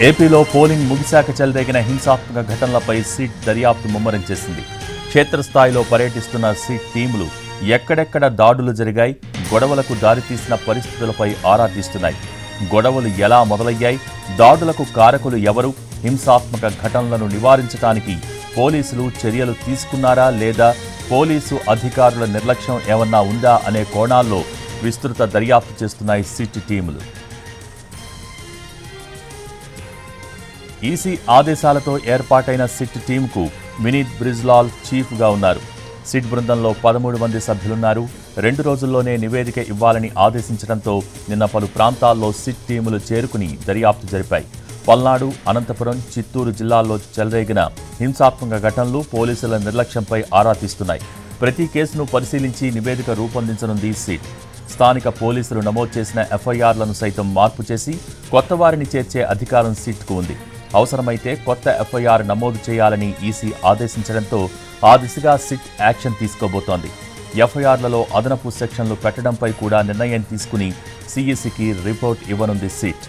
ఏపీలో పోలింగ్ ముగిశాక చెలరేగిన హింసాత్మక ఘటనలపై సిట్ దర్యాప్తు ముమ్మరం చేసింది. క్షేత్రస్థాయిలో పర్యటిస్తున్న సిట్ టీములు ఎక్కడెక్కడ దాడులు జరిగాయి, గొడవలకు దారితీసిన పరిస్థితులపై ఆరా తీస్తున్నాయి. గొడవలు ఎలా మొదలయ్యాయి, దాడులకు కారకులు ఎవరు, హింసాత్మక ఘటనలను నివారించడానికి పోలీసులు చర్యలు తీసుకున్నారా లేదా, పోలీసు అధికారుల నిర్లక్ష్యం ఏమన్నా ఉందా అనే కోణాల్లో విస్తృత దర్యాప్తు చేస్తున్నాయి సిట్ టీములు. ఈసీ ఆదేశాలతో ఏర్పాటైన సిట్ టీంకు వినీత్ బ్రిజ్లాల్ చీఫ్గా ఉన్నారు. సిట్ బృందంలో 13 మంది సభ్యులున్నారు. 2 రోజుల్లోనే నివేదిక ఇవ్వాలని ఆదేశించడంతో నిన్న పలు ప్రాంతాల్లో సిట్ టీములు చేరుకుని దర్యాప్తు జరిపాయి. పల్నాడు, అనంతపురం, చిత్తూరు జిల్లాల్లో చెలరేగిన హింసాత్మక ఘటనలు పోలీసుల నిర్లక్ష్యంపై ఆరా తీస్తున్నాయి. ప్రతి కేసును పరిశీలించి నివేదిక రూపొందించనుంది సిట్. స్థానిక పోలీసులు నమోదు చేసిన ఎఫ్ఐఆర్లను సైతం మార్పు చేసి కొత్త వారిని చేర్చే అధికారం సిట్కు ఉంది. అవసరమైతే కొత్త ఎఫ్ఐఆర్ నమోదు చేయాలని ఈసీ ఆదేశించడంతో ఆ దిశగా సిట్ యాక్షన్ తీసుకోబోతోంది. ఎఫ్ఐఆర్లలో అదనపు సెక్షన్లు పెట్టడంపై కూడా నిర్ణయం తీసుకుని సిఈసికి రిపోర్ట్ ఇవ్వనుంది సిట్.